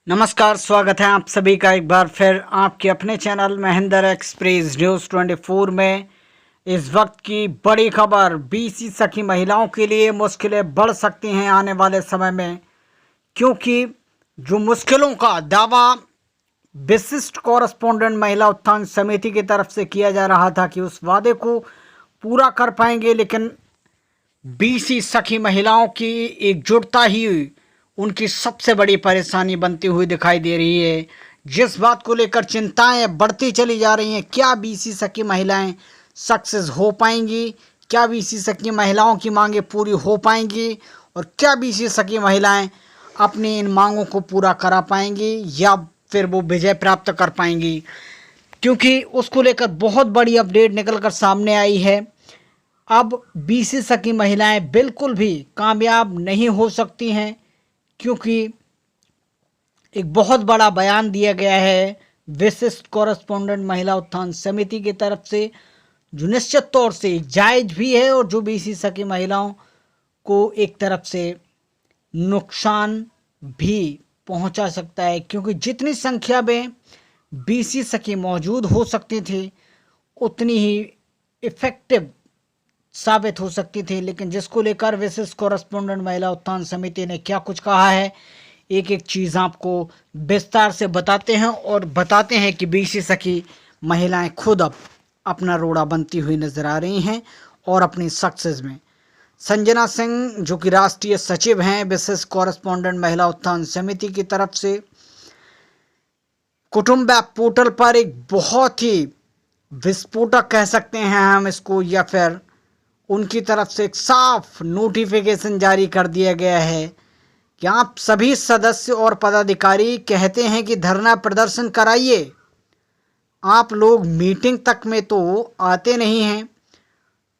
नमस्कार, स्वागत है आप सभी का एक बार फिर आपके अपने चैनल महेंद्र एक्सप्रेस न्यूज़ 24 में। इस वक्त की बड़ी खबर, बीसी सखी महिलाओं के लिए मुश्किलें बढ़ सकती हैं आने वाले समय में, क्योंकि जो मुश्किलों का दावा विशिष्ट कॉरेस्पोंडेंट महिला उत्थान समिति की तरफ से किया जा रहा था कि उस वादे को पूरा कर पाएंगे, लेकिन बीसी सखी महिलाओं की एकजुटता ही उनकी सबसे बड़ी परेशानी बनती हुई दिखाई दे रही है। जिस बात को लेकर चिंताएं बढ़ती चली जा रही हैं, क्या बीसी सखी महिलाएं सक्सेस हो पाएंगी, क्या बीसी सखी महिलाओं की मांगें पूरी हो पाएंगी और क्या बीसी सखी महिलाएं अपनी इन मांगों को पूरा करा पाएंगी या फिर वो विजय प्राप्त कर पाएंगी, क्योंकि उसको लेकर बहुत बड़ी अपडेट निकल कर सामने आई है। अब बीसी सखी महिलाएं बिल्कुल भी कामयाब नहीं हो सकती हैं, क्योंकि एक बहुत बड़ा बयान दिया गया है विशिष्ट कॉरेस्पोंडेंट महिला उत्थान समिति की तरफ से, जो निश्चित तौर से जायज़ भी है और जो बीसी सखी महिलाओं को एक तरफ से नुकसान भी पहुंचा सकता है, क्योंकि जितनी संख्या में बीसी सखी मौजूद हो सकती थी उतनी ही इफ़ेक्टिव साबित हो सकती थी। लेकिन जिसको लेकर विशिष्ट कॉरेस्पोंडेंट महिला उत्थान समिति ने क्या कुछ कहा है, एक एक चीज़ आपको विस्तार से बताते हैं और बताते हैं कि बीसी सखी महिलाएं खुद अब अपना रोड़ा बनती हुई नजर आ रही हैं और अपनी सक्सेस में। संजना सिंह, जो कि राष्ट्रीय सचिव हैं विशिष्ट कॉरेस्पोंडेंट महिला उत्थान समिति की तरफ से, कुटुंब ऐप पोर्टल पर एक बहुत ही विस्फोटक कह सकते हैं हम इसको, या फिर उनकी तरफ से एक साफ नोटिफिकेशन जारी कर दिया गया है कि आप सभी सदस्य और पदाधिकारी कहते हैं कि धरना प्रदर्शन कराइए, आप लोग मीटिंग तक में तो आते नहीं हैं,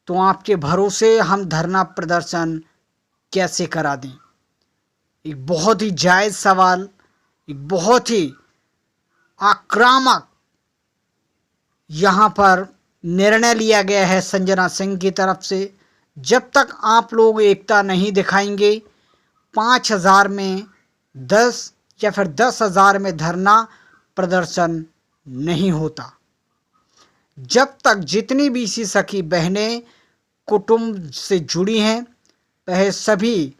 तो आपके भरोसे हम धरना प्रदर्शन कैसे करा दें। एक बहुत ही जायज़ सवाल, एक बहुत ही आक्रामक यहाँ पर निर्णय लिया गया है संजना सिंह की तरफ से। जब तक आप लोग एकता नहीं दिखाएंगे, 5,000 में 10 या फिर 10,000 में धरना प्रदर्शन नहीं होता। जब तक जितनी बीसी सखी बहनें कुटुंब से जुड़ी हैं, वह सभी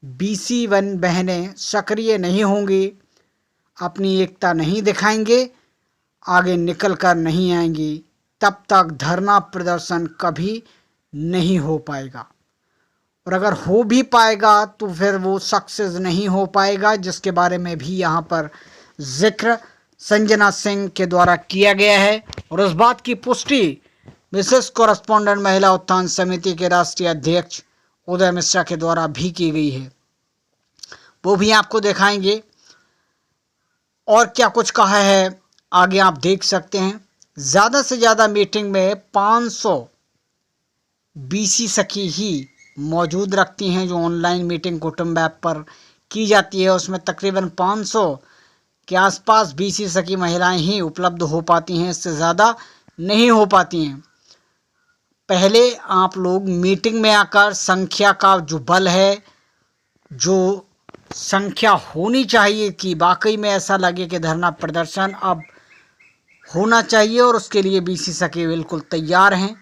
बीसी वन बहनें सक्रिय नहीं होंगी, अपनी एकता नहीं दिखाएंगे, आगे निकल कर नहीं आएंगी, तब तक धरना प्रदर्शन कभी नहीं हो पाएगा। और अगर हो भी पाएगा तो फिर वो सक्सेस नहीं हो पाएगा, जिसके बारे में भी यहाँ पर जिक्र संजना सिंह के द्वारा किया गया है। और उस बात की पुष्टि विशिष्ट कॉरेस्पोंडेंट महिला उत्थान समिति के राष्ट्रीय अध्यक्ष उदय मिश्रा के द्वारा भी की गई है, वो भी आपको दिखाएंगे। और क्या कुछ कहा है आगे आप देख सकते हैं। ज़्यादा से ज़्यादा मीटिंग में 500 बीसी सखी ही मौजूद रखती हैं। जो ऑनलाइन मीटिंग कुटुंब ऐप पर की जाती है, उसमें तकरीबन 500 के आसपास बीसी सखी महिलाएं ही उपलब्ध हो पाती हैं, इससे ज़्यादा नहीं हो पाती हैं। पहले आप लोग मीटिंग में आकर संख्या का जो बल है, जो संख्या होनी चाहिए कि वाकई में ऐसा लगे कि धरना प्रदर्शन अब होना चाहिए और उसके लिए बीसी सखी बिल्कुल तैयार हैं,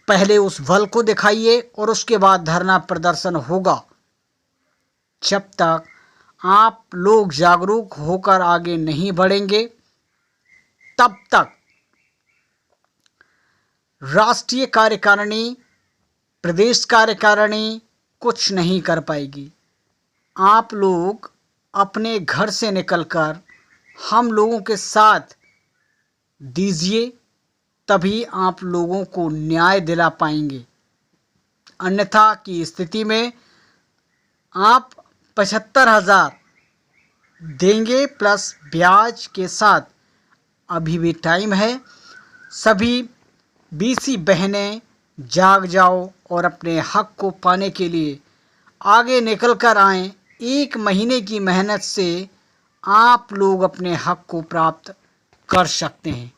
पहले उस बल को दिखाइए और उसके बाद धरना प्रदर्शन होगा। जब तक आप लोग जागरूक होकर आगे नहीं बढ़ेंगे, तब तक राष्ट्रीय कार्यकारिणी, प्रदेश कार्यकारिणी कुछ नहीं कर पाएगी। आप लोग अपने घर से निकलकर हम लोगों के साथ दीजिए, तभी आप लोगों को न्याय दिला पाएंगे। अन्यथा की स्थिति में आप 75,000 देंगे प्लस ब्याज के साथ। अभी भी टाइम है, सभी बीसी बहनें जाग जाओ और अपने हक को पाने के लिए आगे निकल कर आएँ। 1 महीने की मेहनत से आप लोग अपने हक को प्राप्त कर सकते हैं।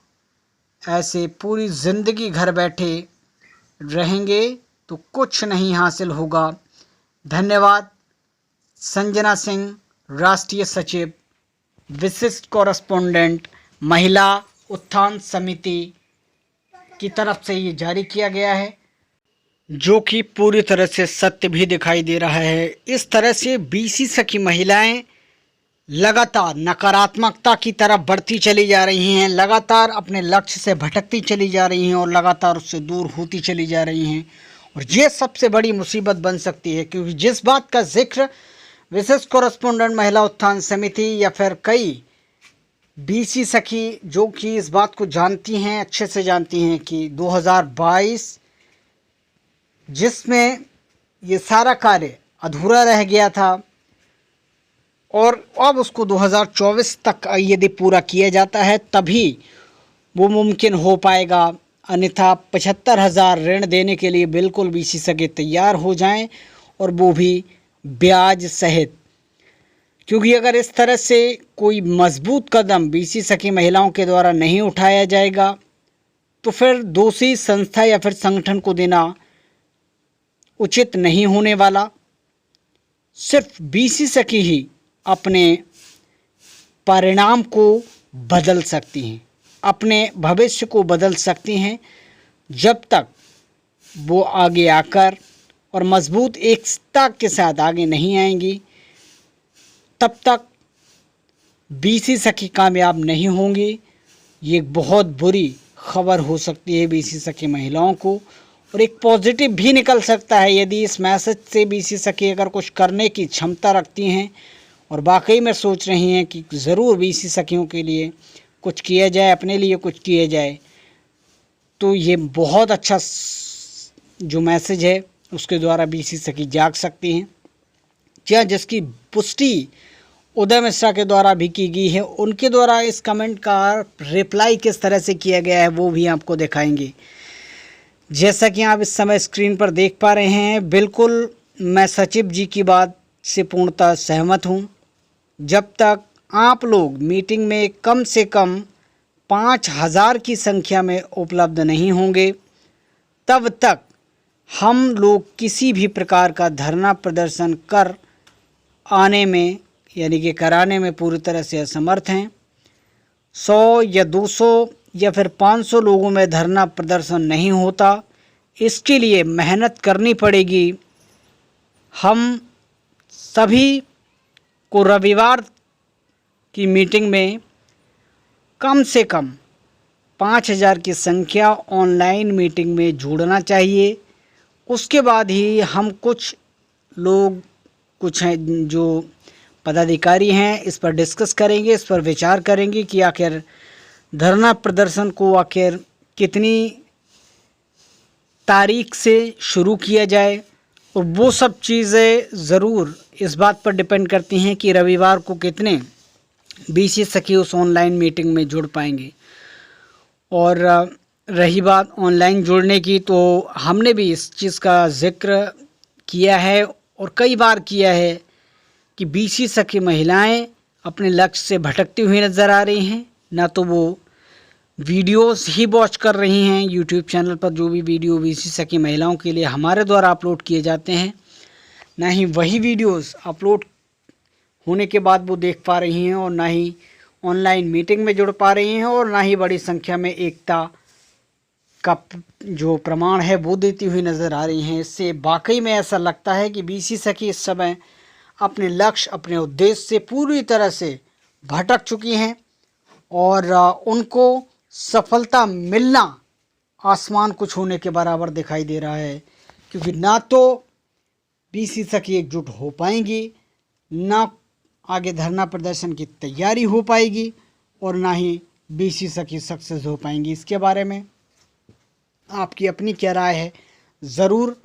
ऐसे पूरी ज़िंदगी घर बैठे रहेंगे तो कुछ नहीं हासिल होगा। धन्यवाद। संजना सिंह, राष्ट्रीय सचिव, विशिष्ट कॉरेस्पोंडेंट महिला उत्थान समिति की तरफ से ये जारी किया गया है, जो कि पूरी तरह से सत्य भी दिखाई दे रहा है। इस तरह से बीसी सखी महिलाएं लगातार नकारात्मकता की तरफ बढ़ती चली जा रही हैं, लगातार अपने लक्ष्य से भटकती चली जा रही हैं और लगातार उससे दूर होती चली जा रही हैं। और ये सबसे बड़ी मुसीबत बन सकती है, क्योंकि जिस बात का जिक्र विशेष कॉरेस्पोंडेंट महिला उत्थान समिति या फिर कई बीसी सखी जो कि इस बात को जानती हैं, अच्छे से जानती हैं कि 2022 जिसमें ये सारा कार्य अधूरा रह गया था और अब उसको 2024 तक यदि पूरा किया जाता है तभी वो मुमकिन हो पाएगा, अन्यथा 75,000 ऋण देने के लिए बिल्कुल बीसी सखी तैयार हो जाएं, और वो भी ब्याज सहित। क्योंकि अगर इस तरह से कोई मजबूत कदम बीसी सखी महिलाओं के द्वारा नहीं उठाया जाएगा तो फिर दूसरी संस्था या फिर संगठन को देना उचित नहीं होने वाला। सिर्फ बीसी सखी ही अपने परिणाम को बदल सकती हैं, अपने भविष्य को बदल सकती हैं। जब तक वो आगे आकर और मजबूत एकता के साथ आगे नहीं आएंगी तब तक बीसी सखी कामयाब नहीं होंगी। ये एक बहुत बुरी खबर हो सकती है बीसी सखी महिलाओं को, और एक पॉजिटिव भी निकल सकता है यदि इस मैसेज से बीसी सखी अगर कुछ करने की क्षमता रखती हैं और वाकई में सोच रही हैं कि ज़रूर बीसी सखियों के लिए कुछ किया जाए, अपने लिए कुछ किया जाए, तो ये बहुत अच्छा जो मैसेज है उसके द्वारा बीसी सखी जाग सकती हैं। क्या जिसकी पुष्टि उदय मिश्रा के द्वारा भी की गई है, उनके द्वारा इस कमेंट का रिप्लाई किस तरह से किया गया है वो भी आपको दिखाएंगे। जैसा कि आप इस समय स्क्रीन पर देख पा रहे हैं, बिल्कुल मैं सचिव जी की बात से पूर्णतः सहमत हूं। जब तक आप लोग मीटिंग में कम से कम 5,000 की संख्या में उपलब्ध नहीं होंगे तब तक हम लोग किसी भी प्रकार का धरना प्रदर्शन कर आने में यानी कि कराने में पूरी तरह से असमर्थ हैं। 100 या 200 या फिर 500 लोगों में धरना प्रदर्शन नहीं होता, इसके लिए मेहनत करनी पड़ेगी। हम सभी को रविवार की मीटिंग में कम से कम 5,000 की संख्या ऑनलाइन मीटिंग में जुड़ना चाहिए। उसके बाद ही हम कुछ लोग कुछ हैं जो पदाधिकारी हैं इस पर डिस्कस करेंगे, इस पर विचार करेंगे कि आखिर धरना प्रदर्शन को आखिर कितनी तारीख से शुरू किया जाए, और वो सब चीज़ें ज़रूर इस बात पर डिपेंड करती हैं कि रविवार को कितने बीसी सखी उस ऑनलाइन मीटिंग में जुड़ पाएंगे। और रही बात ऑनलाइन जुड़ने की, तो हमने भी इस चीज़ का जिक्र किया है और कई बार किया है कि बीसी सखी महिलाएं अपने लक्ष्य से भटकती हुई नज़र आ रही हैं। ना तो वो वीडियोस ही वॉच कर रही हैं यूट्यूब चैनल पर, जो भी वीडियो बीसी सखी महिलाओं के लिए हमारे द्वारा अपलोड किए जाते हैं, ना ही वही वीडियोस अपलोड होने के बाद वो देख पा रही हैं, और ना ही ऑनलाइन मीटिंग में जुड़ पा रही हैं, और ना ही बड़ी संख्या में एकता का जो प्रमाण है वो देती हुई नज़र आ रही हैं। इससे वाकई में ऐसा लगता है कि बीसी सखी इस समय अपने लक्ष्य, अपने उद्देश्य से पूरी तरह से भटक चुकी हैं, और उनको सफलता मिलना आसमान को छूने के बराबर दिखाई दे रहा है। क्योंकि ना तो बीसी सखी एकजुट हो पाएंगी, ना आगे धरना प्रदर्शन की तैयारी हो पाएगी, और ना ही बीसी सखी सक्सेस हो पाएंगी। इसके बारे में आपकी अपनी क्या राय है ज़रूर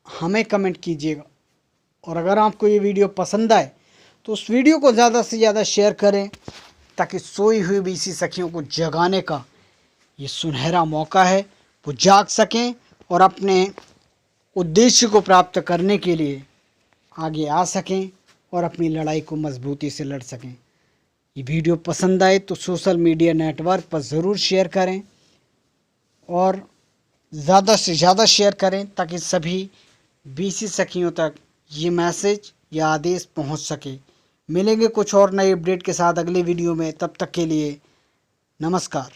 हमें कमेंट कीजिएगा। और अगर आपको ये वीडियो पसंद आए तो उस वीडियो को ज़्यादा से ज़्यादा शेयर करें, ताकि सोई हुई बीसी सखियों को जगाने का ये सुनहरा मौका है, वो जाग सकें और अपने उद्देश्य को प्राप्त करने के लिए आगे आ सकें और अपनी लड़ाई को मजबूती से लड़ सकें। ये वीडियो पसंद आए तो सोशल मीडिया नेटवर्क पर ज़रूर शेयर करें, और ज़्यादा से ज़्यादा शेयर करें ताकि सभी बीसी सखियों तक ये मैसेज या आदेश पहुंच सके मिलेंगे कुछ और नए अपडेट के साथ अगले वीडियो में, तब तक के लिए नमस्कार।